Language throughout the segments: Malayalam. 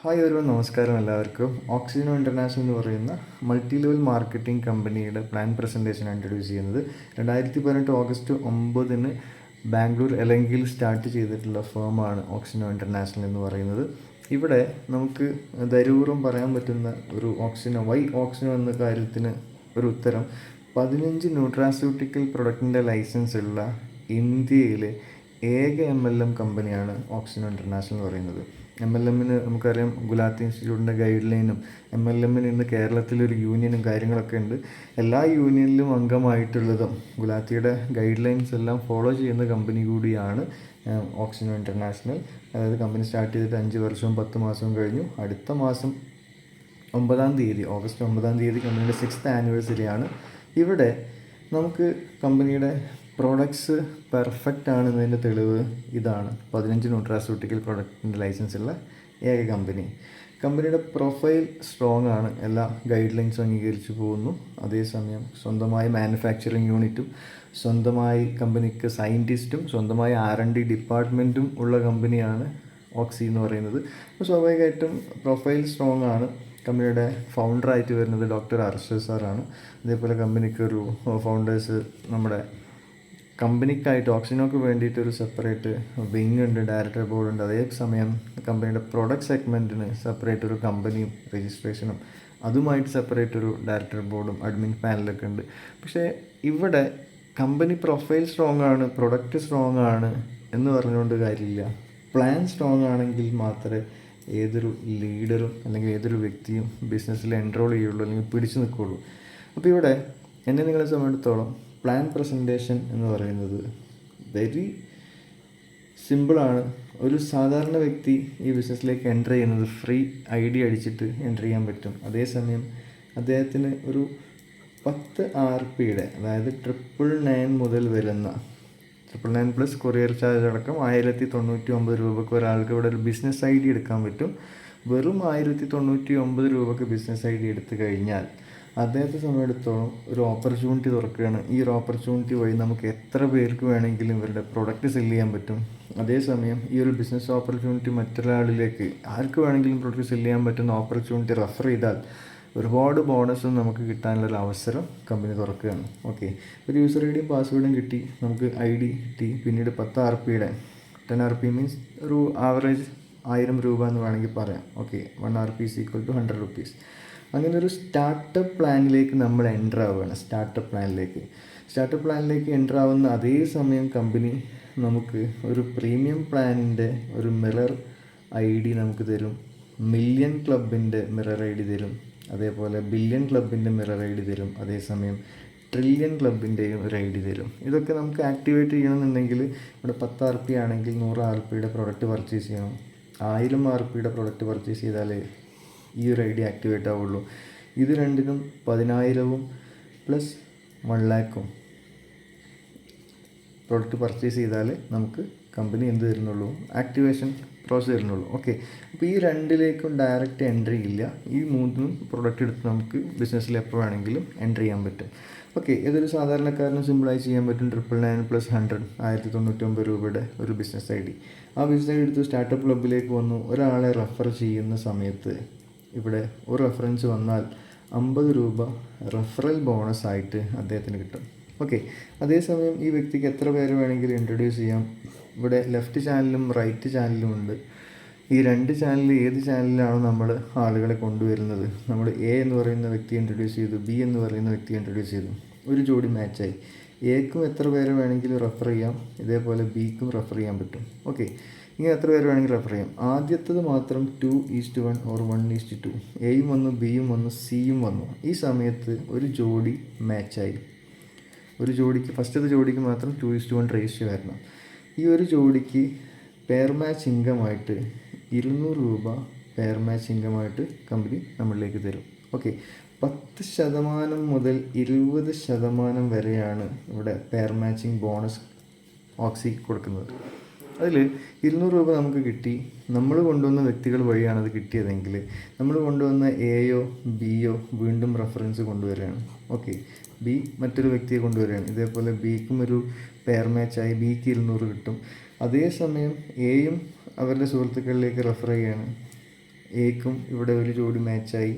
ഹായ് ഒരു നമസ്കാരം എല്ലാവർക്കും. ഓക്സിജനോ ഇൻ്റർനാഷണൽ എന്ന് പറയുന്ന മൾട്ടി ലെവൽ മാർക്കറ്റിംഗ് കമ്പനിയുടെ പ്ലാൻ പ്രസൻറ്റേഷൻ ഇൻട്രൊഡ്യൂസ് ചെയ്യുന്നത് 2018 ഓഗസ്റ്റ് 9 ബാംഗ്ലൂർ എലങ്കിയിൽ സ്റ്റാർട്ട് ചെയ്തിട്ടുള്ള ഫേമാണ് ഓക്സിജനോ ഇൻ്റർനാഷണൽ എന്ന് പറയുന്നത്. ഇവിടെ നമുക്ക് ധൈര്യപൂർവ്വം പറയാൻ പറ്റുന്ന ഒരു ഓക്സിജനോ ഓക്സിജനോ എന്ന കാര്യത്തിന് ഒരു ഉത്തരം 15 ന്യൂട്രാസ്യൂട്ടിക്കൽ പ്രൊഡക്റ്റിൻ്റെ ലൈസൻസ് ഉള്ള ഇന്ത്യയിലെ ഏക MLM കമ്പനിയാണ് ഓക്സിജനോ ഇൻ്റർനാഷണൽ എന്ന് പറയുന്നത്. MLMന് നമുക്കറിയാം, ഗുലാത്തി ഇൻസ്റ്റിറ്റ്യൂട്ടിൻ്റെ ഗൈഡ് ലൈനും MLMന് ഇന്ന് കേരളത്തിലൊരു യൂണിയനും കാര്യങ്ങളൊക്കെ ഉണ്ട്. എല്ലാ യൂണിയനിലും അംഗമായിട്ടുള്ളതും ഗുലാത്തിയുടെ ഗൈഡ് ലൈൻസ് എല്ലാം ഫോളോ ചെയ്യുന്ന കമ്പനി കൂടിയാണ് ഓക്സിജനോ ഇൻ്റർനാഷണൽ. അതായത് കമ്പനി സ്റ്റാർട്ട് ചെയ്തിട്ട് 5 വർഷവും 10 മാസവും കഴിഞ്ഞു. അടുത്ത മാസം 9-ാം തീയതി, ഓഗസ്റ്റ് 9-ാം തീയതി കമ്പനിയുടെ 6th ആനിവേഴ്സറിയാണ്. ഇവിടെ നമുക്ക് കമ്പനിയുടെ പ്രോഡക്ട്സ് പെർഫെക്റ്റ് ആണെന്നതിൻ്റെ തെളിവ് ഇതാണ്. 15 ന്യൂട്രാസ്യൂട്ടിക്കൽ പ്രൊഡക്റ്റിൻ്റെ ലൈസൻസ് ഉള്ള ഏക കമ്പനി. കമ്പനിയുടെ പ്രൊഫൈൽ സ്ട്രോങ് ആണ്, എല്ലാ ഗൈഡ് ലൈൻസും അംഗീകരിച്ചു പോകുന്നു. അതേസമയം സ്വന്തമായി മാനുഫാക്ചറിങ് യൂണിറ്റും സ്വന്തമായി കമ്പനിക്ക് സയൻറ്റിസ്റ്റും സ്വന്തമായി R&D ഡിപ്പാർട്ട്മെൻറ്റും ഉള്ള കമ്പനിയാണ് ഓക്സി എന്ന് പറയുന്നത്. അപ്പോൾ സ്വാഭാവികമായിട്ടും പ്രൊഫൈൽ സ്ട്രോങ് ആണ്. കമ്പനിയുടെ ഫൗണ്ടറായിട്ട് വരുന്നത് ഡോക്ടർ അർഷദ് സാറാണ്. അതേപോലെ കമ്പനിക്കൊരു ഫൗണ്ടേഴ്സ് നമ്മുടെ കമ്പനിക്കായിട്ട് ഓക്സിജനോക്ക് വേണ്ടിയിട്ടൊരു സെപ്പറേറ്റ് വിങ് ഉണ്ട്, ഡയറക്ടർ ബോർഡ് ഉണ്ട്. അതേസമയം കമ്പനിയുടെ പ്രൊഡക്റ്റ് സെഗ്മെൻറ്റിന് സെപ്പറേറ്റ് ഒരു കമ്പനിയും രജിസ്ട്രേഷനും അതുമായിട്ട് സെപ്പറേറ്റ് ഒരു ഡയറക്ടർ ബോർഡും അഡ്മിൻ പാനലൊക്കെ ഉണ്ട്. പക്ഷേ ഇവിടെ കമ്പനി പ്രൊഫൈൽ സ്ട്രോങ് ആണ്, പ്രൊഡക്റ്റ് സ്ട്രോങ് ആണ് എന്ന് പറഞ്ഞുകൊണ്ട് കാര്യമില്ല. പ്ലാൻ സ്ട്രോങ് ആണെങ്കിൽ മാത്രമേ ഏതൊരു ലീഡറും അല്ലെങ്കിൽ ഏതൊരു വ്യക്തിയും ബിസിനസ്സിൽ എൻറോൾ ചെയ്യുള്ളൂ, അല്ലെങ്കിൽ പിടിച്ചു നിൽക്കുകയുള്ളൂ. അപ്പോൾ ഇവിടെ എന്നെ നിങ്ങളെ സംബന്ധിച്ചിടത്തോളം പ്ലാൻ പ്രസൻറ്റേഷൻ എന്ന് പറയുന്നത് വെരി സിമ്പിളാണ്. ഒരു സാധാരണ വ്യക്തി ഈ ബിസിനസ്സിലേക്ക് എൻ്റർ ചെയ്യുന്നത് ഫ്രീ ID അടിച്ചിട്ട് എൻ്റർ ചെയ്യാൻ പറ്റും. അതേസമയം അദ്ദേഹത്തിന് ഒരു 10 RPയുടെ, അതായത് 999 മുതൽ വരുന്ന 999 പ്ലസ് കൊറിയർ ചാർജ് അടക്കം 1099 രൂപയ്ക്ക് ഒരാൾക്ക് ഇവിടെ ഒരു ബിസിനസ് ID എടുക്കാൻ പറ്റും. വെറും 1099 രൂപയ്ക്ക് ബിസിനസ് ID എടുത്തു കഴിഞ്ഞാൽ അദ്ദേഹത്തെ സംബന്ധിച്ചിടത്തോളം ഒരു ഓപ്പർച്യൂണിറ്റി തുറക്കുകയാണ്. ഈ ഒരു ഓപ്പർച്യൂണിറ്റി വഴി നമുക്ക് എത്ര പേർക്ക് വേണമെങ്കിലും ഇവരുടെ പ്രൊഡക്റ്റ് സെല് ചെയ്യാൻ പറ്റും. അതേസമയം ഈ ഒരു ബിസിനസ് ഓപ്പർച്യൂണിറ്റി മറ്റൊരാളിലേക്ക് ആർക്ക് വേണമെങ്കിലും പ്രൊഡക്റ്റ് സെല് ചെയ്യാൻ പറ്റുന്ന ഓപ്പർച്യൂണിറ്റി റെഫർ ചെയ്താൽ ഒരുപാട് ബോണസും നമുക്ക് കിട്ടാനുള്ളൊരു അവസരം കമ്പനി തുറക്കുകയാണ്. ഓക്കെ, ഒരു യൂസർ ഐഡിയും പാസ്വേഡും കിട്ടി, നമുക്ക് ID കിട്ടി. പിന്നീട് 10 RPയുടെ 10 RP മീൻസ് ഒരു ആവറേജ് 1000 രൂപ എന്ന് വേണമെങ്കിൽ പറയാം. Okay, 1 RP = 100 rupees. അങ്ങനെ ഒരു സ്റ്റാർട്ടപ്പ് പ്ലാനിലേക്ക് നമ്മൾ എൻ്റർ ആവുകയാണ്. സ്റ്റാർട്ടപ്പ് പ്ലാനിലേക്ക് എൻ്റർ ആവുന്ന അതേ സമയം കമ്പനി നമുക്ക് ഒരു പ്രീമിയം പ്ലാനിൻ്റെ ഒരു മിറർ ID നമുക്ക് തരും, മില്യൺ ക്ലബിൻ്റെ മിറർ ID തരും, അതേപോലെ ബില്യൺ ക്ലബിൻ്റെ മിറർ ID തരും, അതേസമയം ട്രില്യൺ ക്ലബിൻ്റെയും ഒരു ID തരും. ഇതൊക്കെ നമുക്ക് ആക്ടിവേറ്റ് ചെയ്യണമെന്നുണ്ടെങ്കിൽ ഇവിടെ 10 RP ആണെങ്കിൽ 100 RPയുടെ പ്രൊഡക്റ്റ് പർച്ചേസ് ചെയ്യണം. 1000 RPയുടെ പ്രൊഡക്റ്റ് പർച്ചേസ് ചെയ്താലേ ഈ ഒരു ID ആക്ടിവേറ്റ് ആവുള്ളൂ. ഇത് രണ്ടിനും 10,000 പ്ലസ് 1 lakh പ്രൊഡക്റ്റ് പർച്ചേസ് ചെയ്താൽ നമുക്ക് കമ്പനി എന്ത് തരുന്നുള്ളൂ, ആക്ടിവേഷൻ പ്രോസസ് തരുന്നുള്ളൂ. ഓക്കെ, അപ്പോൾ ഈ രണ്ടിലേക്കും ഡയറക്റ്റ് എൻട്രി ഇല്ല. ഈ 3 പ്രൊഡക്റ്റ് എടുത്ത് നമുക്ക് ബിസിനസ്സിൽ എപ്പോൾ വേണമെങ്കിലും എൻട്രി ചെയ്യാൻ പറ്റും. ഓക്കെ, ഇതൊരു സാധാരണക്കാരനും സിമ്പിളായി ചെയ്യാൻ പറ്റും. 999 പ്ലസ് 100 1099 രൂപയുടെ ഒരു ബിസിനസ് ID. ആ ബിസിനസ് ID എടുത്ത് സ്റ്റാർട്ടപ്പ് ക്ലബിലേക്ക് വന്നു. ഒരാളെ റെഫർ ചെയ്യുന്ന സമയത്ത് ഇവിടെ ഒരു റെഫറൻസ് വന്നാൽ 50 രൂപ റെഫറൽ ബോണസ് ആയിട്ട് അദ്ദേഹത്തിന് കിട്ടും. ഓക്കെ, അതേസമയം ഈ വ്യക്തിക്ക് എത്ര പേര് വേണമെങ്കിലും ഇൻട്രൊഡ്യൂസ് ചെയ്യാം. ഇവിടെ ലെഫ്റ്റ് ചാനലും റൈറ്റ് ചാനലും ഉണ്ട്. ഈ 2 ചാനലിൽ ഏത് ചാനലിലാണോ നമ്മൾ ആളുകളെ കൊണ്ടുവരുന്നത്, നമ്മൾ A എന്ന് പറയുന്ന വ്യക്തി ഇൻട്രൊഡ്യൂസ് ചെയ്തു, B എന്ന് പറയുന്ന വ്യക്തി ഇൻട്രൊഡ്യൂസ് ചെയ്തു, ഒരു ജോഡി മാച്ചായി. Aക്കും എത്ര പേര് വേണമെങ്കിലും റെഫർ ചെയ്യാം, ഇതേപോലെ Bക്കും റെഫർ ചെയ്യാൻ പറ്റും. ഓക്കെ, ഇങ്ങനെ എത്ര പേര് വേണമെങ്കിൽ റെഫർ ചെയ്യാം. ആദ്യത്തത് മാത്രം 2:1 or 1:2. Aയും വന്നു, Bയും വന്നു, Cയും വന്നു. ഈ സമയത്ത് ഒരു ജോഡി മാച്ചായി. ഒരു ജോഡിക്ക്, ഫസ്റ്റത്തെ ജോഡിക്ക് മാത്രം 2:1 റേഷ്യോ വരണം. ഈ ഒരു ജോഡിക്ക് പെയർ മാച്ച് ഇൻകമായിട്ട് 200 രൂപ പെയർ മാച്ച് ഇൻകമായിട്ട് കമ്പനി നമ്മളിലേക്ക് തരും. ഓക്കെ, 10% മുതൽ 20% വരെയാണ് ഇവിടെ പെയർ മാച്ചിങ് ബോണസ് ഓക്സി കൊടുക്കുന്നത്. അതിൽ 200 രൂപ നമുക്ക് കിട്ടി. നമ്മൾ കൊണ്ടുവന്ന വ്യക്തികൾ വഴിയാണ് അത് കിട്ടിയതെങ്കിൽ നമ്മൾ കൊണ്ടുവന്ന Aയോ Bയോ വീണ്ടും റെഫറൻസ് കൊണ്ടുവരികയാണ്. ഓക്കെ, B മറ്റൊരു വ്യക്തിയെ കൊണ്ടുവരികയാണ്. ഇതേപോലെ Bക്കും ഒരു പെയർ മാച്ചായി Bക്ക് 200 കിട്ടും. അതേസമയം Aയും അവരുടെ സുഹൃത്തുക്കളിലേക്ക് റെഫർ ചെയ്യുകയാണ്. എക്കും ഇവിടെ ഒരു ജോഡി മാച്ചായി.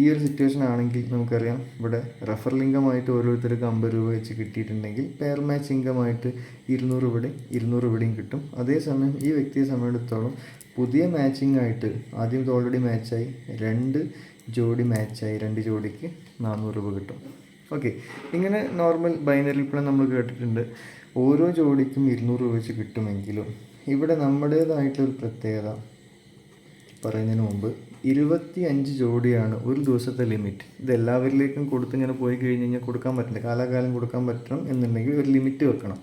ഈ ഒരു സിറ്റുവേഷൻ ആണെങ്കിൽ നമുക്കറിയാം ഇവിടെ റെഫറൽ ഇൻകമായിട്ട് ഓരോരുത്തർക്ക് 50 രൂപ വെച്ച് കിട്ടിയിട്ടുണ്ടെങ്കിൽ പെയർ മാച്ച് ഇൻകമായിട്ട് 200 ഇവിടെയും 200 ഇവിടെയും കിട്ടും. അതേസമയം ഈ വ്യക്തിയെ സംബന്ധിച്ചിടത്തോളം പുതിയ മാച്ചിങ് ആയിട്ട് ആദ്യം ഇത് ഓൾറെഡി മാച്ചായി, 2 ജോഡി മാച്ചായി, 2 ജോഡിക്ക് 400 രൂപ കിട്ടും. ഓക്കെ, ഇങ്ങനെ നോർമൽ ബൈനറി പ്ലാൻ നമ്മൾ കേട്ടിട്ടുണ്ട്. ഓരോ ജോഡിക്കും 200 രൂപ വെച്ച് കിട്ടുമെങ്കിലും ഇവിടെ നമ്മുടേതായിട്ടുള്ളൊരു പ്രത്യേകത പറയുന്നതിന് മുമ്പ് 25 ജോഡിയാണ് ഒരു ദിവസത്തെ ലിമിറ്റ്. ഇത് എല്ലാവരിലേക്കും കൊടുത്തിങ്ങനെ പോയി കഴിഞ്ഞ് കഴിഞ്ഞാൽ കൊടുക്കാൻ പറ്റില്ല, കാലാകാലം കൊടുക്കാൻ പറ്റണം എന്നുണ്ടെങ്കിൽ ഒരു ലിമിറ്റ് വെക്കണം.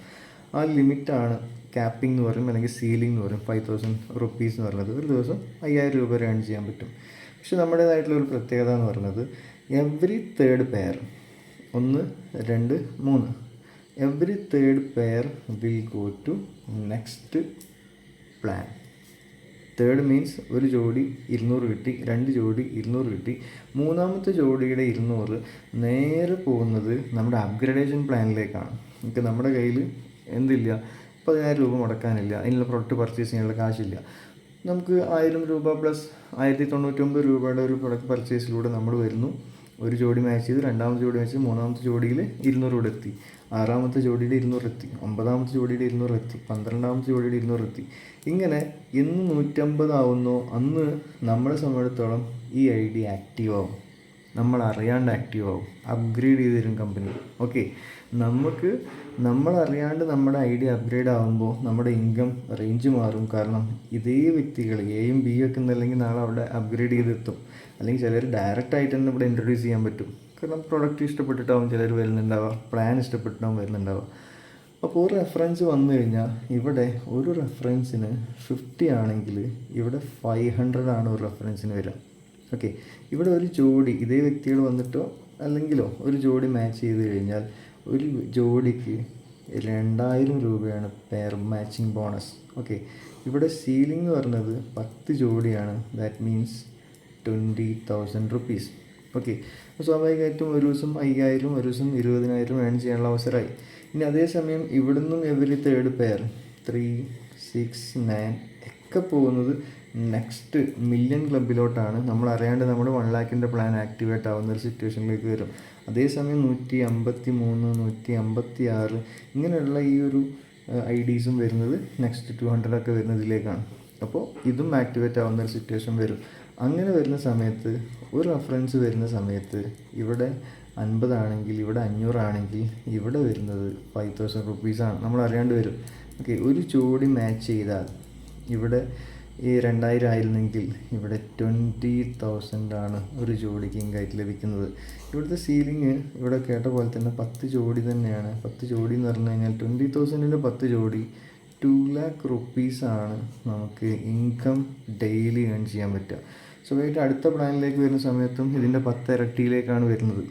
ആ ലിമിറ്റാണ് ക്യാപ്പിംഗ് എന്ന് പറയും, അല്ലെങ്കിൽ സീലിംഗ് എന്ന് പറയും. 5000 റുപ്പീസ് എന്ന് പറയുന്നത് ഒരു ദിവസം 5000 രൂപ വരെ ഏൺ ചെയ്യാൻ പറ്റും. പക്ഷെ നമ്മുടേതായിട്ടുള്ള ഒരു പ്രത്യേകത എന്ന് പറയുന്നത് every third pair, 1 2 3, every third pair will go to next plan. Third means ഒരു ജോഡി 200 കിട്ടി, 2 ജോഡി 200 കിട്ടി, മൂന്നാമത്തെ ജോഡിയുടെ 200 നേരെ പോകുന്നത് നമ്മുടെ അപ്ഗ്രഡേഷൻ പ്ലാനിലേക്കാണ്. നമുക്ക് നമ്മുടെ കയ്യിൽ എന്തില്ല, 10,000 രൂപ മുടക്കാനില്ല, അതിനുള്ള പ്രൊഡക്റ്റ് പർച്ചേസ് ചെയ്യാനുള്ള കാശില്ല. നമുക്ക് 1000 രൂപ പ്ലസ് 1099 രൂപയുടെ ഒരു പ്രൊഡക്റ്റ് പർച്ചേസിലൂടെ നമ്മൾ വരുന്നു. ഒരു ജോഡി മാച്ച് ചെയ്ത്, രണ്ടാമത്തെ ജോഡി മാച്ച് ചെയ്ത്, മൂന്നാമത്തെ ജോഡിയിൽ 200 ഇവിടെ എത്തി, ആറാമത്തെ ജോഡിയുടെ 200 എത്തി, 9ാമത്തെ ജോഡിയുടെ 200 എത്തി, 12ാമത്തെ ജോഡിയുടെ 200 എത്തി. ഇങ്ങനെ എന്ന് 150 ആവുന്നോ അന്ന് നമ്മളെ സംബന്ധിച്ചിടത്തോളം ഈ ഐ ഡി ആക്റ്റീവ് ആവും, നമ്മൾ അറിയാണ്ട് ആക്റ്റീവ് ആവും, അപ്ഗ്രേഡ് ചെയ്ത് തരും കമ്പനി. ഓക്കെ, നമ്മളറിയാണ്ട് നമ്മുടെ ഐ ഡി അപ്ഗ്രേഡ് ആകുമ്പോൾ നമ്മുടെ ഇൻകം റേഞ്ച് മാറും. കാരണം ഇതേ വ്യക്തികൾ എയും ബിയും ഒക്കെ എന്നല്ലെങ്കിൽ നാളെ അവിടെ അപ്ഗ്രേഡ് ചെയ്തെത്തും. അല്ലെങ്കിൽ ചിലർ ഡയറക്റ്റ് ആയിട്ട് തന്നെ ഇവിടെ ഇൻട്രൊഡ്യൂസ് ചെയ്യാൻ പറ്റും. കാരണം പ്രൊഡക്റ്റ് ഇഷ്ടപ്പെട്ടിട്ടാവും ചിലർ വരുന്നുണ്ടാവുക, പ്ലാൻ ഇഷ്ടപ്പെട്ടിട്ടാവും വരുന്നുണ്ടാവുക. അപ്പോൾ ഒരു റെഫറൻസ് വന്നു കഴിഞ്ഞാൽ ഇവിടെ ഒരു റെഫറൻസിന് 50 ആണെങ്കിൽ ഇവിടെ 500 ആണ് ഒരു റെഫറൻസിന് വരിക. ഓക്കെ, ഇവിടെ ഒരു ജോഡി ഇതേ വ്യക്തികൾ വന്നിട്ടോ അല്ലെങ്കിലോ ഒരു ജോഡി മാച്ച് ചെയ്ത് കഴിഞ്ഞാൽ ഒരു ജോഡിക്ക് 2000 രൂപയാണ് പെയർ മാച്ചിങ് ബോണസ്. ഓക്കെ, ഇവിടെ സീലിംഗ് എന്ന് പറഞ്ഞത് 10 ജോഡിയാണ്. That means 20,000 rupees. ഓക്കെ, അപ്പോൾ സ്വാഭാവികമായിട്ടും ഒരു ദിവസം 5000, ഒരു ദിവസം 20,000 ഏൺ ചെയ്യാനുള്ള അവസരമായി. ഇനി അതേസമയം ഇവിടുന്നും എവരി തേർഡ് പെയർ 3, 6, 9 ഒക്കെ പോകുന്നത് നെക്സ്റ്റ് മില്യൺ ക്ലബിലോട്ടാണ്. നമ്മൾ അറിയാണ്ട് നമ്മുടെ 1 ലാഖിൻ്റെ പ്ലാൻ ആക്ടിവേറ്റ് ആവുന്ന ഒരു സിറ്റുവേഷനിലേക്ക് വരും. അതേസമയം 153, 156 ഇങ്ങനെയുള്ള ഈ ഒരു ഐഡീസും വരുന്നത് നെക്സ്റ്റ് 200 ഒക്കെ വരുന്നതിലേക്കാണ്. അപ്പോൾ ഇതും ആക്ടിവേറ്റ് ആവുന്ന ഒരു സിറ്റുവേഷൻ വരും. അങ്ങനെ വരുന്ന സമയത്ത് ഒരു റെഫറൻസ് വരുന്ന സമയത്ത് ഇവിടെ 50 ആണെങ്കിൽ, ഇവിടെ 500 ആണെങ്കിൽ ഇവിടെ വരുന്നത് 5,000 റുപ്പീസാണ്, നമ്മൾ അറിയാണ്ട് വരും. ഓക്കെ, ഒരു ജോഡി മാച്ച് ചെയ്താൽ ഇവിടെ ഈ 2000 ആയിരുന്നെങ്കിൽ ഇവിടെ 20,000 ആണ് ഒരു ജോഡിക്ക് ഇൻകായിട്ട് ലഭിക്കുന്നത്. ഇവിടുത്തെ സീലിംഗ് ഇവിടെ കേട്ട പോലെ തന്നെ 10 ജോഡി തന്നെയാണ്. 10 ജോഡി എന്ന് പറഞ്ഞു കഴിഞ്ഞാൽ 20,000-ൻ്റെ 10 ജോഡി 2 ലാഖ് റുപ്പീസാണ് നമുക്ക് ഇൻകം ഡെയിലി ഏൺ ചെയ്യാൻ പറ്റുക. സോ ആയിട്ട് അടുത്ത പ്ലാനിലേക്ക് വരുന്ന സമയത്തും ഇതിൻ്റെ 10 ഇരട്ടിയിലേക്കാണ് വരുന്നത്.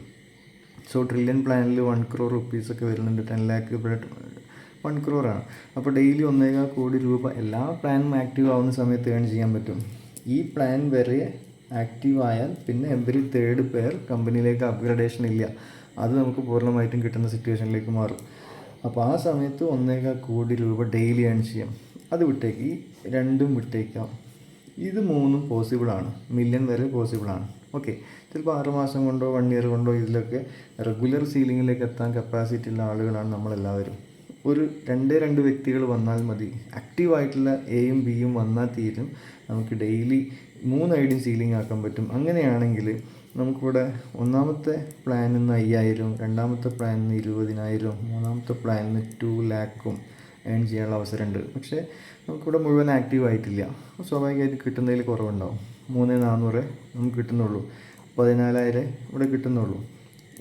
സോ ട്രില്യൺ പ്ലാനിൽ 1 crore റുപ്പീസൊക്കെ വരുന്നുണ്ട്. 10 ലാഖ് ഇവിടെ 1 crore ആണ്. അപ്പോൾ ഡെയിലി 1.25 കോടി രൂപ എല്ലാ പ്ലാനും ആക്റ്റീവ് ആവുന്ന സമയത്ത് ഏൺ ചെയ്യാൻ പറ്റും. ഈ പ്ലാൻ വരെ ആക്റ്റീവ് ആയാൽ പിന്നെ എവരി തേർഡ് പെയർ കമ്പനിയിലേക്ക് അപ്ഗ്രഡേഷൻ ഇല്ല, അത് നമുക്ക് പൂർണ്ണമായിട്ടും കിട്ടുന്ന സിറ്റുവേഷനിലേക്ക് മാറും. അപ്പോൾ ആ സമയത്ത് 1.25 കോടി രൂപ ഡെയിലി ഏൺ ചെയ്യാം. അത് വിട്ടേക്ക്, ഈ രണ്ടും വിട്ടേക്കാം. ഇത് 3ഉം പോസിബിളാണ്, മില്യൺ വരെ പോസിബിളാണ്. ഓക്കെ, ചിലപ്പോൾ 6 മാസം കൊണ്ടോ 1 ഇയർ കൊണ്ടോ ഇതിലൊക്കെ റെഗുലർ സീലിങ്ങിലേക്ക് എത്താൻ കപ്പാസിറ്റി ഉള്ള ആളുകളാണ് നമ്മളെല്ലാവരും. ഒരു 2 വ്യക്തികൾ വന്നാൽ മതി, ആക്റ്റീവായിട്ടുള്ള എയും ബിയും വന്നാൽ തീരും. നമുക്ക് ഡെയിലി 3 ഐഡി സീലിംഗ് ആക്കാൻ പറ്റും. അങ്ങനെയാണെങ്കിൽ നമുക്കിവിടെ ഒന്നാമത്തെ പ്ലാനിൽ നിന്ന് 5000, രണ്ടാമത്തെ പ്ലാനിൽ നിന്ന് 20,000, മൂന്നാമത്തെ പ്ലാനിൽ നിന്ന് 2 ലാഖും ഏൺ ചെയ്യാനുള്ള അവസരമുണ്ട്. പക്ഷേ നമുക്കിവിടെ മുഴുവൻ ആക്റ്റീവ് ആയിട്ടില്ല. സ്വാഭാവികമായിട്ട് കിട്ടുന്നതിൽ കുറവുണ്ടാവും. 3,400 നമുക്ക് കിട്ടുന്നുള്ളൂ, 14,000 ഇവിടെ കിട്ടുന്നുള്ളൂ,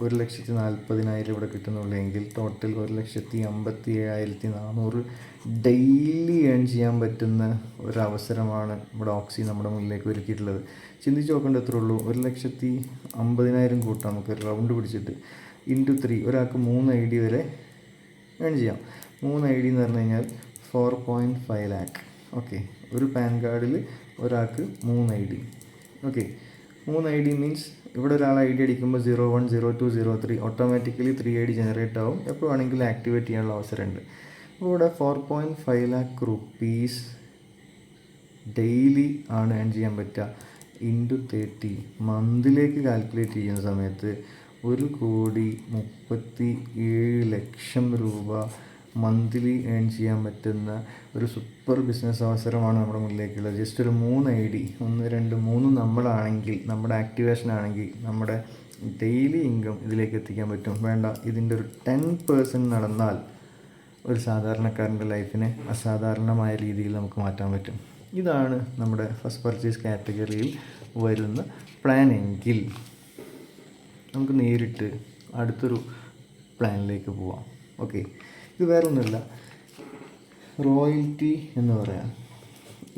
1,40,000 ഇവിടെ കിട്ടുന്നുള്ളൂ. എങ്കിൽ ടോട്ടൽ 1,57,400 ഡെയിലി ഏൺ ചെയ്യാൻ പറ്റുന്ന ഒരവസരമാണ് ഇവിടെ ഓക്സി നമ്മുടെ മുന്നിലേക്ക് ഒരുക്കിയിട്ടുള്ളത്. ചിന്തിച്ച് നോക്കേണ്ട എത്ര ഉള്ളൂ, 1,50,000 കൂട്ടാം നമുക്ക് റൗണ്ട് പിടിച്ചിട്ട്, ഇൻറ്റു 3, ഒരാൾക്ക് 3 ഐ ഡി വരെ ഏൺ ചെയ്യാം. 3 ഐ ഡി എന്ന് പറഞ്ഞു കഴിഞ്ഞാൽ 4.5 ലാഖ്. ഓക്കെ, ഒരു പാൻ കാർഡിൽ ഒരാൾക്ക് 3 I D. Okay, 3 I D means ഇവിടെ ഒരാൾ ഐ ഡി അടിക്കുമ്പോൾ 01, 02, 03 ഓട്ടോമാറ്റിക്കലി 3 ഐ ഡി ജനറേറ്റ് ആവും. എപ്പോൾ വേണമെങ്കിലും ആക്ടിവേറ്റ് ചെയ്യാനുള്ള അവസരമുണ്ട്. അപ്പോൾ ഇവിടെ 4.5 ലാഖ് റുപ്പീസ് ഡെയിലി ആണ് ഏൺ ചെയ്യാൻ പറ്റുക. ഇൻറ്റു 30 മന്തിലേക്ക് കാൽക്കുലേറ്റ് ചെയ്യുന്ന സമയത്ത് 1,37,00,000 രൂപ മന്ത്ലി ഏൺ ചെയ്യാൻ പറ്റുന്ന ഒരു സൂപ്പർ ബിസിനസ് അവസരമാണ് നമ്മുടെ മുന്നിലേക്കുള്ളത്. ജസ്റ്റ് ഒരു 3 ID 1 2 3 നമ്മളാണെങ്കിൽ, നമ്മുടെ ആക്ടിവേഷൻ ആണെങ്കിൽ നമ്മുടെ ഡെയിലി ഇൻകം ഇതിലേക്ക് എത്തിക്കാൻ പറ്റും. വേണ്ട, ഇതിൻ്റെ ഒരു 10% നടന്നാൽ ഒരു സാധാരണക്കാരൻ്റെ ലൈഫിനെ അസാധാരണമായ രീതിയിൽ നമുക്ക് മാറ്റാൻ പറ്റും. ഇതാണ് നമ്മുടെ ഫസ്റ്റ് പർച്ചേസ് കാറ്റഗറിയിൽ വരുന്ന പ്ലാൻ എങ്കിൽ നമുക്ക് നേരിട്ട് അടുത്തൊരു പ്ലാനിലേക്ക് പോവാം. ഓക്കെ, ഇത് വേറെ ഒന്നുമില്ല, റോയൽറ്റി എന്ന് പറയാം.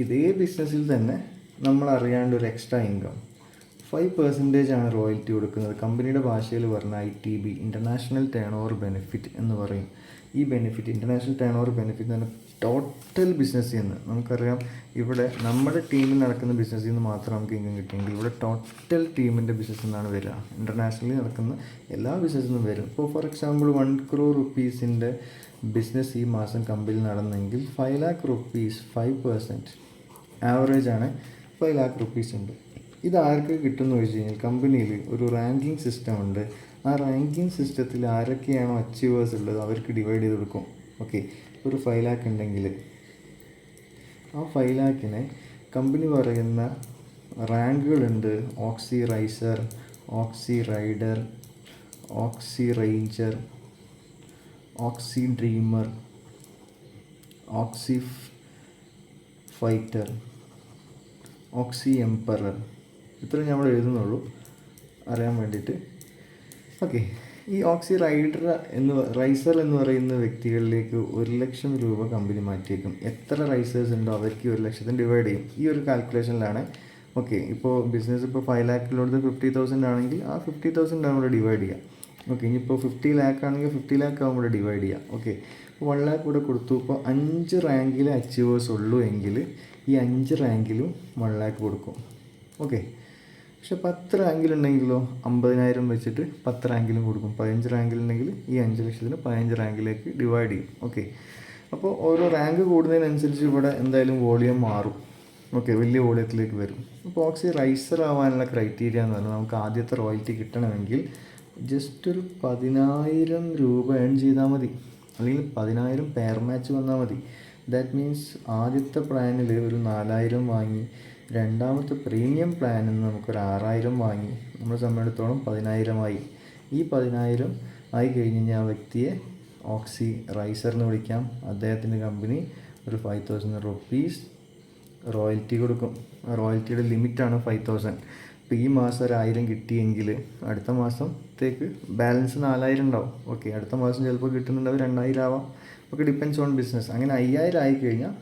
ഇതേ ബിസിനസ്സിൽ തന്നെ നമ്മൾ അറിയാണ്ട് ഒരു എക്സ്ട്രാ ഇൻകം 5% ആണ് റോയൽറ്റി കൊടുക്കുന്നത്. കമ്പനിയുടെ ഭാഷയിൽ പറഞ്ഞാൽ ITB, international turn over benefit എന്ന് പറയും. ഈ benefit, international turn over benefit എന്ന് പറഞ്ഞാൽ ടോട്ടൽ ബിസിനസ്സിൽ നിന്ന്, നമുക്കറിയാം ഇവിടെ നമ്മുടെ ടീമിൽ നടക്കുന്ന ബിസിനസ്സിൽ നിന്ന് മാത്രം നമുക്ക് ഇൻകം കിട്ടുമെങ്കിൽ ഇവിടെ ടോട്ടൽ ടീമിൻ്റെ ബിസിനസ്സിൽ നിന്നാണ് വരിക. ഇൻ്റർനാഷണലി നടക്കുന്ന എല്ലാ ബിസിനസ്സിൽ നിന്നും വരും. ഇപ്പോൾ for example 1 crore rupees business ഈ മാസം കമ്പനിയിൽ നടന്നെങ്കിൽ 5 lakh rupees 5% ആവറേജ് ആണ് 5 lakh rupees ഉണ്ട്. ഇത് ആർക്ക് കിട്ടുമെന്ന് ചോദിച്ചു കഴിഞ്ഞാൽ കമ്പനിയിൽ ഒരു റാങ്കിങ് സിസ്റ്റം ഉണ്ട്. ആ റാങ്കിങ് സിസ്റ്റത്തിൽ ആരൊക്കെയാണോ അച്ചീവേഴ്സ് ഉള്ളത് അവർക്ക് ഡിവൈഡ് ചെയ്ത് കൊടുക്കും. ഓക്കെ, ഒരു 5 lakh ഉണ്ടെങ്കിൽ ആ 5 lakhനെ കമ്പനി പറയുന്ന റാങ്കുകളുണ്ട്. ഓക്സി റൈസർ, ഓക്സി റൈഡർ, ഓക്സി റേഞ്ചർ, ഓക്സി ഡ്രീമർ, ഓക്സി ഫൈറ്റർ, ഓക്സി എംപറർ. ഇത്രയും നമ്മൾ എഴുതുന്നുള്ളൂ അറിയാൻ വേണ്ടിയിട്ട്. ഓക്കെ, ഈ ഓക്സി റൈസർ എന്ന് പറയുന്ന വ്യക്തികളിലേക്ക് 1,00,000 രൂപ കമ്പനി മാറ്റിയേക്കും. എത്ര റൈസേഴ്സ് ഉണ്ടോ അവർക്ക് 1,00,000 ഡിവൈഡ് ചെയ്യും. ഈ ഒരു കാൽക്കുലേഷനിലാണ്. ഓക്കെ, ഇപ്പോൾ ബിസിനസ് ഇപ്പോൾ 5 lakh 50,000 ആണെങ്കിൽ ആ 50,000 നമ്മൾ ഡിവൈഡ് ചെയ്യുക. ഓക്കെ, ഇനിയിപ്പോൾ 50 lakh ആണെങ്കിൽ 50 lakh ആകുമ്പോൾ ഡിവൈഡ് ചെയ്യുക. ഓക്കെ, ഇപ്പോൾ 1 lakh കൂടെ കൊടുത്തു. ഇപ്പോൾ 5 റാങ്കിൽ അച്ചീവേഴ്സ് ഉള്ളൂ എങ്കിൽ ഈ 5 റാങ്കിലും 1 lakh കൊടുക്കും. ഓക്കെ, പക്ഷെ 10 റാങ്കിലുണ്ടെങ്കിലോ 50,000 വെച്ചിട്ട് 10 റാങ്കിലും കൊടുക്കും. 15 റാങ്കിലുണ്ടെങ്കിൽ ഈ 5 ലക്ഷത്തിന് 15 റാങ്കിലേക്ക് ഡിവൈഡ് ചെയ്യും. ഓക്കെ, അപ്പോൾ ഓരോ റാങ്ക് കൂടുന്നതിനനുസരിച്ച് ഇവിടെ എന്തായാലും വോളിയം മാറും. ഓക്കെ, വലിയ വോളിയത്തിലേക്ക് വരും. അപ്പോൾ ഓക്സി റൈസർ ആവാനുള്ള ക്രൈറ്റീരിയ എന്ന് പറഞ്ഞാൽ നമുക്ക് ആദ്യത്തെ റോയൽറ്റി കിട്ടണമെങ്കിൽ ജസ്റ്റ് ഒരു 10,000 രൂപ ഏൺ ചെയ്താൽ മതി, അല്ലെങ്കിൽ 10,000 പെയർ മാച്ച് വന്നാൽ മതി. ദാറ്റ് മീൻസ് ആദ്യത്തെ പ്ലാനിൽ ഒരു 4,000 വാങ്ങി, രണ്ടാമത്തെ പ്രീമിയം പ്ലാനിൽ നിന്ന് നമുക്കൊരു 6,000 വാങ്ങി, നമ്മളെ സംബന്ധിച്ചിടത്തോളം 10,000 ആയി. ഈ 10,000 ആയി കഴിഞ്ഞ് കഴിഞ്ഞാൽ ആ വ്യക്തിയെ ഓക്സി റൈസർ എന്ന് വിളിക്കാം. അദ്ദേഹത്തിൻ്റെ കമ്പനി ഒരു 5,000 rupees റോയൽറ്റി കൊടുക്കും. റോയൽറ്റിയുടെ ലിമിറ്റാണ് 5,000. ഇപ്പോൾ ഈ മാസം ഒരു 1,000 കിട്ടിയെങ്കിൽ അടുത്ത മാസത്തേക്ക് ബാലൻസ് 4,000 ഉണ്ടാവും. ഓക്കെ, അടുത്ത മാസം ചിലപ്പോൾ കിട്ടുന്നുണ്ടാവും 2,000 ആവാം. Okay, depends own business. അങ്ങനെ 5,000 ആയിക്കഴിഞ്ഞാൽ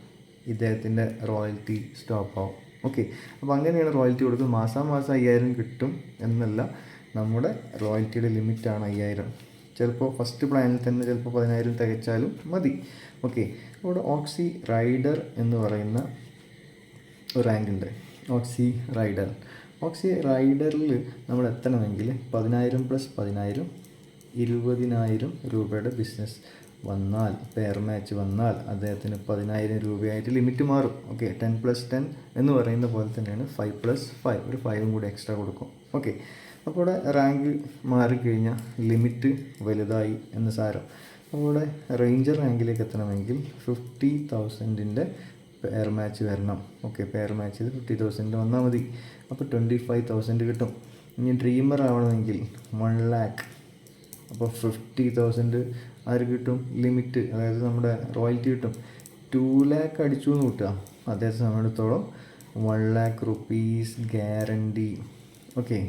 ഇദ്ദേഹത്തിൻ്റെ റോയൽറ്റി സ്റ്റോപ്പ് ആവും. ഓക്കെ, അപ്പോൾ അങ്ങനെയാണ് റോയൽറ്റി കൊടുക്കുന്നത്. മാസം 5,000 കിട്ടും എന്നല്ല, നമ്മുടെ റോയൽറ്റിയുടെ ലിമിറ്റാണ് 5,000. ചിലപ്പോൾ ഫസ്റ്റ് പ്ലാനിൽ തന്നെ ചിലപ്പോൾ 10,000 തികച്ചാലും മതി. ഓക്കെ, അവിടെ ഓക്സി റൈഡർ എന്ന് പറയുന്ന ഒരു റാങ്ക് ഉണ്ട്. ഓക്സി റൈഡറിൽ നമ്മൾ എത്തണമെങ്കിൽ 10,000 + 10,000 20,000 രൂപയുടെ ബിസിനസ് വന്നാൽ, പെയർ മാച്ച് വന്നാൽ അദ്ദേഹത്തിന് 10,000 രൂപയായിട്ട് ലിമിറ്റ് മാറും. ഓക്കെ, 10 + 10 എന്ന് പറയുന്ന പോലെ തന്നെയാണ് 5 + 5, ഒരു 5 കൂടി എക്സ്ട്രാ കൊടുക്കും. ഓക്കെ, അപ്പോൾ ഇവിടെ റാങ്ക് മാറിക്കഴിഞ്ഞാൽ ലിമിറ്റ് വലുതായി എന്ന് സാരം. അപ്പോൾ ഇവിടെ റേഞ്ചർ റാങ്കിലേക്ക് എത്തണമെങ്കിൽ 50,000 പെയർ മാച്ച് വരണം. ഓക്കെ, പെയർ മാച്ച് ചെയ്ത് 50,000 വന്നാൽ മതി. അപ്പോൾ 25,000 കിട്ടും. ഇനി ഡ്രീമർ ആവണമെങ്കിൽ 1 lakh, അപ്പോൾ 50,000 ആര് കിട്ടും? ലിമിറ്റ്, അതായത് നമ്മുടെ റോയൽറ്റി കിട്ടും. 2 lakh അടിച്ചു എന്ന് കൂട്ടുക. അദ്ദേഹത്തെ സംബന്ധിച്ചിടത്തോളം 1 lakh rupees ഗ്യാരണ്ടി. ഓക്കെ,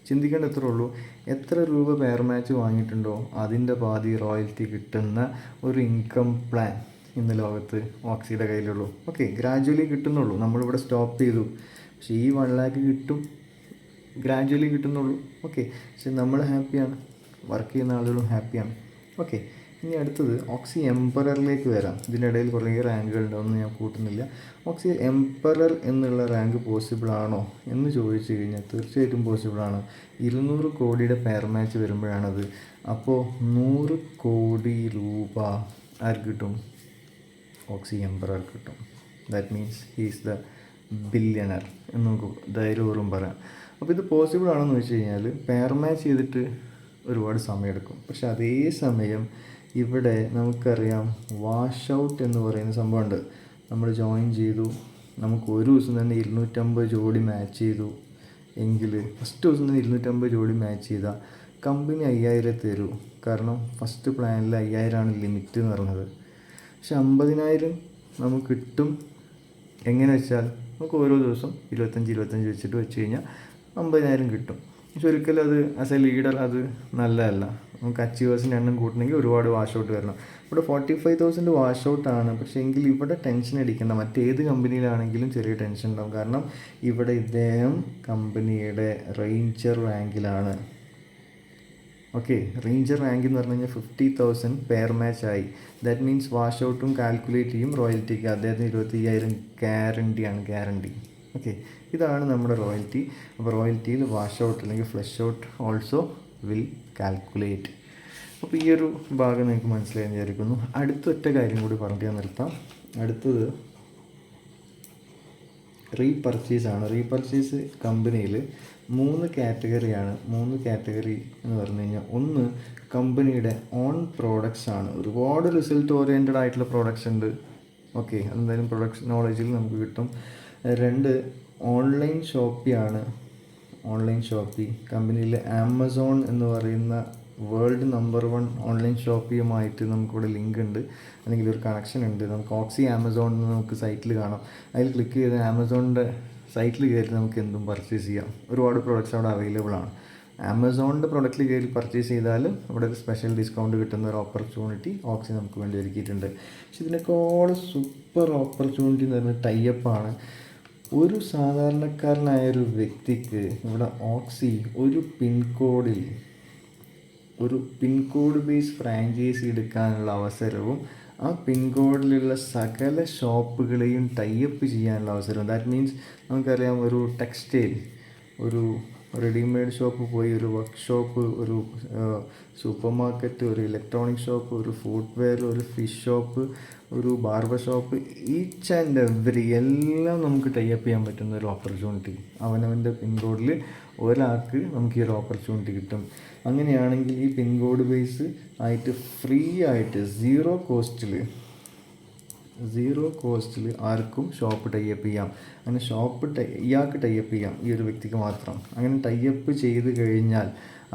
ചിന്തിക്കേണ്ട എത്ര ഉള്ളൂ, എത്ര രൂപ പെയർ മാച്ച് വാങ്ങിയിട്ടുണ്ടോ അതിൻ്റെ പാതി റോയൽറ്റി കിട്ടുന്ന ഒരു ഇൻകം പ്ലാൻ ഇന്ന് ലോകത്ത് ഓക്സിയുടെ കയ്യിലുള്ളൂ. Okay, gradually കിട്ടുന്നുള്ളൂ. നമ്മളിവിടെ സ്റ്റോപ്പ് ചെയ്തു, പക്ഷേ ഈ 1 lakh കിട്ടും, ഗ്രാജുവലി കിട്ടുന്നുള്ളൂ. ഓക്കെ, പക്ഷെ നമ്മൾ ഹാപ്പിയാണ്, വർക്ക് ചെയ്യുന്ന ആളുകളും ഹാപ്പിയാണ്. ഓക്കെ, ഇനി അടുത്തത് ഓക്സി എംപററിലേക്ക് വരാം. ഇതിനിടയിൽ കുറേ റാങ്കുകൾ ഉണ്ടാവുമെന്ന് ഞാൻ കൂട്ടുന്നില്ല. ഓക്സി എംപറർ എന്നുള്ള റാങ്ക് പോസിബിൾ ആണോ എന്ന് ചോദിച്ചു കഴിഞ്ഞാൽ തീർച്ചയായിട്ടും പോസിബിളാണ്. 200 കോടിയുടെ പെയർ മാച്ച് വരുമ്പോഴാണത്. അപ്പോൾ 100 കോടി രൂപ ആർക്ക് കിട്ടും? ഓക്സി എംപറർ കിട്ടും. That means he is the billionaire എന്ന് നമുക്ക് ധൈര്യപൂർവ്വം പറയാം. അപ്പോൾ ഇത് പോസിബിൾ ആണെന്ന് വെച്ച് കഴിഞ്ഞാൽ പെയർ മാച്ച് ചെയ്തിട്ട് ഒരുപാട് സമയമെടുക്കും. പക്ഷെ അതേ സമയം ഇവിടെ നമുക്കറിയാം വാഷ് ഔട്ട് എന്ന് പറയുന്ന സംഭവമുണ്ട്. നമ്മൾ ജോയിൻ ചെയ്തു, നമുക്ക് ഒരു ദിവസം തന്നെ 250 ജോഡി മാച്ച് ചെയ്തു എങ്കിൽ ഫസ്റ്റ് ദിവസം തന്നെ 250 ജോഡി മാച്ച് ചെയ്താൽ കമ്പനി 5000 തരൂ. കാരണം ഫസ്റ്റ് പ്ലാനിൽ 5000 ലിമിറ്റ് എന്ന് പറഞ്ഞത്. പക്ഷെ 50,000 നമുക്ക് കിട്ടും. എങ്ങനെ വെച്ചാൽ നമുക്ക് ഓരോ ദിവസം 25 വെച്ചിട്ട് വെച്ച് കഴിഞ്ഞാൽ 50,000 കിട്ടും. പക്ഷെ ഒരിക്കലും അത് ആസ് എ ലീഡർ അത് നല്ലതല്ല. നമുക്ക് അച്ചീവേഴ്സിൻ്റെ എണ്ണം കൂട്ടണമെങ്കിൽ ഒരുപാട് വാഷ് ഔട്ട് വരണം. ഇവിടെ 45,000 വാഷ് ഔട്ടാണ്. പക്ഷേ എങ്കിൽ ഇവിടെ ടെൻഷൻ അടിക്കേണ്ട. മറ്റേത് കമ്പനിയിലാണെങ്കിലും ചെറിയ ടെൻഷൻ ഉണ്ടാവും. കാരണം ഇവിടെ ഇദ്ദേഹം കമ്പനിയുടെ റേഞ്ചർ റാങ്കിലാണ്. ഓക്കെ, റേഞ്ചർ റാങ്ക് എന്ന് പറഞ്ഞു കഴിഞ്ഞാൽ 50,000 പെയർ മാച്ച് ആയി. ദാറ്റ് മീൻസ് വാഷ് ഔട്ടും കാൽക്കുലേറ്റ് ചെയ്യും. റോയൽറ്റിക്ക് അദ്ദേഹത്തിന് 25,000 ഗ്യാരണ്ടി. ഓക്കെ, ഇതാണ് നമ്മുടെ റോയൽറ്റി. അപ്പോൾ റോയൽറ്റിയിൽ വാഷ് ഔട്ട് അല്ലെങ്കിൽ flush out also will calculate. അപ്പോൾ ഈ ഒരു ഭാഗം നിങ്ങൾക്ക് മനസ്സിലായി വിചാരിക്കുന്നു. അടുത്തൊറ്റ കാര്യം കൂടി പറഞ്ഞ് നിർത്താം. അടുത്തത് റീപർച്ചേസാണ്. റീപർച്ചേസ് കമ്പനിയിൽ 3 കാറ്റഗറിയാണ്. 3 കാറ്റഗറി എന്ന് പറഞ്ഞു കഴിഞ്ഞാൽ, ഒന്ന് കമ്പനിയുടെ ഓൺ പ്രോഡക്ട്സ് ആണ്. ഒരുപാട് റിസൾട്ട് ഓറിയൻറ്റഡ് ആയിട്ടുള്ള പ്രോഡക്ട്സ് ഉണ്ട്. ഓക്കെ, അതെന്തായാലും പ്രൊഡക്ട്സ് നോളജിൽ നമുക്ക് കിട്ടും. 2 ഓൺലൈൻ ഷോപ്പിയാണ്. ഓൺലൈൻ ഷോപ്പി കമ്പനിയിൽ ആമസോൺ എന്ന് പറയുന്ന വേൾഡ് നമ്പർ 1 ഓൺലൈൻ ഷോപ്പിയുമായിട്ട് നമുക്കിവിടെ ലിങ്ക് ഉണ്ട്, അല്ലെങ്കിൽ ഒരു കണക്ഷൻ ഉണ്ട്. നമുക്ക് ഓക്സി ആമസോൺ എന്ന് നമുക്ക് സൈറ്റിൽ കാണാം. അതിൽ ക്ലിക്ക് ചെയ്ത് ആമസോണിൻ്റെ സൈറ്റിൽ കയറി നമുക്ക് എന്തും പർച്ചേസ് ചെയ്യാം. ഒരുപാട് പ്രോഡക്റ്റ്സ് അവിടെ അവൈലബിൾ ആണ്. ആമസോണിൻ്റെ പ്രൊഡക്റ്റിൽ കയറി പർച്ചേസ് ചെയ്താലും ഇവിടെ ഒരു സ്പെഷ്യൽ ഡിസ്കൗണ്ട് കിട്ടുന്ന ഒരു ഓപ്പർച്യൂണിറ്റി ഓക്സി നമുക്ക് വേണ്ടി ഒരുക്കിയിട്ടുണ്ട്. പക്ഷെ ഇതിനേക്കാൾ സൂപ്പർ ഓപ്പർച്യൂണിറ്റി എന്ന് പറയുന്നത് ടൈപ്പാണ്. ഒരു സാധാരണക്കാരനായൊരു വ്യക്തിക്ക് ഇവിടെ ഓക്സി ഒരു പിൻകോഡ് ബേസ് ഫ്രാഞ്ചൈസി എടുക്കാനുള്ള അവസരവും ആ പിൻകോഡിലുള്ള സകല ഷോപ്പുകളെയും ടൈപ്പ് ചെയ്യാനുള്ള അവസരവും. ദാറ്റ് മീൻസ് നമുക്കറിയാം, ഒരു ടെക്സ്റ്റൈൽ, ഒരു റെഡിമെയ്ഡ് ഷോപ്പ് പോയി, ഒരു വർക്ക്ഷോപ്പ്, ഒരു സൂപ്പർ മാർക്കറ്റ്, ഒരു ഇലക്ട്രോണിക് ഷോപ്പ്, ഒരു ഫുട്വെയർ, ഒരു ഫിഷ് ഷോപ്പ്, ഒരു barber shop, each and every എല്ലാം നമുക്ക് ടൈപ്പ് ചെയ്യാൻ പറ്റുന്ന ഒരു ഓപ്പർച്യൂണിറ്റി. അവനവൻ്റെ പിൻകോഡിൽ ഒരാൾക്ക് നമുക്ക് ഈ ഒരു ഓപ്പർച്യൂണിറ്റി കിട്ടും. അങ്ങനെയാണെങ്കിൽ ഈ പിൻകോഡ് ബേസ് ആയിട്ട് ഫ്രീ ആയിട്ട് സീറോ കോസ്റ്റിൽ ആർക്കും ഷോപ്പ് ടൈപ്പ് ചെയ്യാം. അങ്ങനെ ഇയാൾക്ക് ടൈപ്പ് ചെയ്യാം, ഈ ഒരു വ്യക്തിക്ക് മാത്രം. അങ്ങനെ ടൈപ്പ് ചെയ്ത് കഴിഞ്ഞാൽ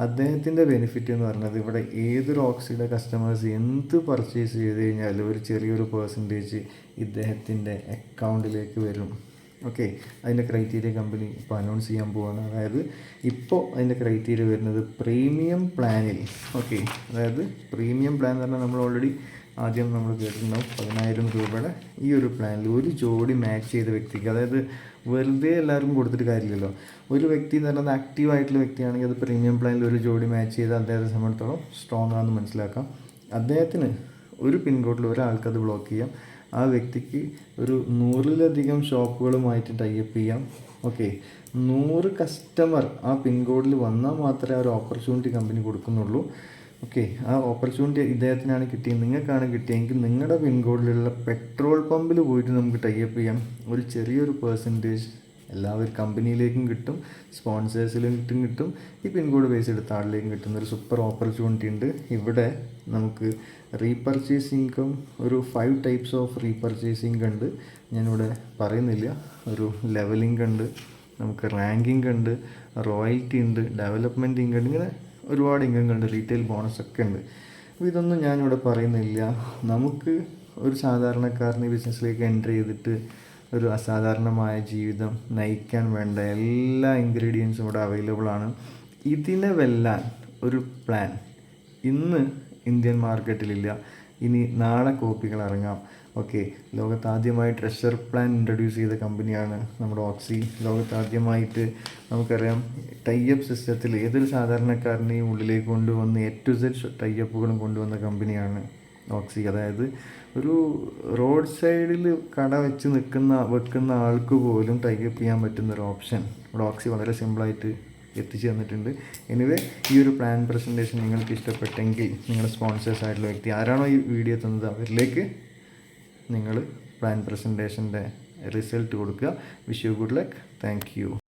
അദ്ദേഹത്തിൻ്റെ ബെനിഫിറ്റ് എന്ന് പറയുന്നത്, ഇവിടെ ഏതൊരു ഓക്സിയുടെ കസ്റ്റമേഴ്സ് എന്ത് പർച്ചേസ് ചെയ്ത് കഴിഞ്ഞാലും ഒരു ചെറിയൊരു പെർസെൻറ്റേജ് ഇദ്ദേഹത്തിൻ്റെ അക്കൗണ്ടിലേക്ക് വരും. ഓക്കെ, അതിൻ്റെ ക്രൈറ്റീരിയ കമ്പനി ഇപ്പോൾ അനൗൺസ് ചെയ്യാൻ പോവാണ്. അതായത് ഇപ്പോൾ അതിൻ്റെ ക്രൈറ്റീരിയ വരുന്നത് പ്രീമിയം പ്ലാനിൽ. ഓക്കെ, അതായത് പ്രീമിയം പ്ലാൻ എന്ന് പറഞ്ഞാൽ നമ്മൾ ഓൾറെഡി ആദ്യം നമ്മൾ കേട്ടിട്ടുണ്ടാവും, 10,000 രൂപയുടെ ഈ ഒരു പ്ലാനിൽ ഒരു ജോഡി മാച്ച് ചെയ്ത വ്യക്തിക്ക്, അതായത് വെറുതെ എല്ലാവർക്കും കൊടുത്തിട്ട് കാര്യമില്ലല്ലോ. ഒരു വ്യക്തി എന്ന് പറയുന്നത് ആക്റ്റീവായിട്ടുള്ള വ്യക്തിയാണെങ്കിൽ അത് പ്രീമിയം പ്ലാനിൽ ഒരു ജോഡി മാച്ച് ചെയ്ത് അദ്ദേഹത്തെ സംബന്ധിച്ചിടത്തോളം സ്ട്രോങ് ആണെന്ന് മനസ്സിലാക്കാം. അദ്ദേഹത്തിന് ഒരു പിൻകോഡിൽ ഒരാൾക്കത് ബ്ലോക്ക് ചെയ്യാം. ആ വ്യക്തിക്ക് ഒരു 100-ലധികം ഷോപ്പുകളുമായിട്ട് ടൈപ്പ് ചെയ്യാം. ഓക്കെ, 100 കസ്റ്റമർ ആ പിൻകോഡിൽ വന്നാൽ മാത്രമേ ആ ഒരു ഓപ്പർച്യൂണിറ്റി കമ്പനി കൊടുക്കുന്നുള്ളൂ. ഓക്കെ, ആ ഓപ്പർച്യൂണിറ്റി ഇദ്ദേഹത്തിനാണ് കിട്ടിയത്, നിങ്ങൾക്കാണ് കിട്ടിയെങ്കിൽ നിങ്ങളുടെ പിൻകോഡിലുള്ള പെട്രോൾ പമ്പിൽ പോയിട്ട് നമുക്ക് ടൈപ്പ് ചെയ്യാം. ഒരു ചെറിയൊരു പെർസെൻറ്റേജ് എല്ലാവരും കമ്പനിയിലേക്കും കിട്ടും, സ്പോൺസേഴ്സിലേക്കും കിട്ടും, ഈ പിൻകോഡ് ബേസ് എടുത്ത ആളിലേക്കും കിട്ടുന്ന ഒരു സൂപ്പർ ഓപ്പർച്യൂണിറ്റി ഉണ്ട്. ഇവിടെ നമുക്ക് റീപർച്ചേസിംഗും ഒരു 5 ടൈപ്സ് ഓഫ് റീപർച്ചേസിംഗ് ഉണ്ട്. ഞാനിവിടെ പറയുന്നില്ല. ഒരു ലെവലിംഗ് ഉണ്ട്, നമുക്ക് റാങ്കിങ് ഉണ്ട്, റോയൽറ്റി ഉണ്ട്, ഡെവലപ്മെൻറ്റ് ഇൻകം ഉണ്ട്, ഇങ്ങനെ ഒരുപാട് ഇൻകങ്ങളുണ്ട്, റീറ്റെയിൽ ബോണസ് ഒക്കെ ഉണ്ട്. അപ്പോൾ ഇതൊന്നും ഞാനിവിടെ പറയുന്നില്ല. നമുക്ക് ഒരു സാധാരണക്കാരന് ബിസിനസ്സിലേക്ക് എൻ്റർ ചെയ്തിട്ട് ഒരു അസാധാരണമായ ജീവിതം നയിക്കാൻ വേണ്ട എല്ലാ ഇൻഗ്രീഡിയൻസും ഇവിടെ അവൈലബിൾ ആണ്. ഇതിനെ വെല്ലാൻ ഒരു പ്ലാൻ ഇന്ന് ഇന്ത്യൻ മാർക്കറ്റിലില്ല. ഇനി നാളെ കോപ്പികൾ ഇറങ്ങാം. ഓക്കെ, ലോകത്താദ്യമായി ട്രഷർ പ്ലാൻ ഇൻട്രൊഡ്യൂസ് ചെയ്ത കമ്പനിയാണ് നമ്മുടെ ഓക്സി. ലോകത്താദ്യമായിട്ട് നമുക്കറിയാം ടൈപ്പ് സിസ്റ്റത്തിൽ ഏതൊരു സാധാരണക്കാരനെയും ഉള്ളിലേക്ക് കൊണ്ടുവന്ന് A to Z ടൈപ്പുകളും കൊണ്ടുവന്ന കമ്പനിയാണ് ഓക്സി. അതായത് ഒരു റോഡ് സൈഡിൽ കട വെക്കുന്ന ആൾക്ക് പോലും ടൈപ്പ് ചെയ്യാൻ പറ്റുന്നൊരു ഓപ്ഷൻ ഇവിടെ ഓക്സി വളരെ സിമ്പിളായിട്ട് എത്തിച്ചു തന്നിട്ടുണ്ട്. എനിവേ, ഈ ഒരു പ്ലാൻ പ്രസൻറ്റേഷൻ നിങ്ങൾക്ക് ഇഷ്ടപ്പെട്ടെങ്കിൽ നിങ്ങളുടെ സ്പോൺസേഴ്സ് ആയിട്ടുള്ള വ്യക്തി ആരാണോ ഈ വീഡിയോ തന്നത് അവരിലേക്ക് നിങ്ങൾ പ്ലാൻ പ്രസൻറ്റേഷൻ്റെ റിസൾട്ട് കൊടുക്കുക. Wish you good luck. Thank you.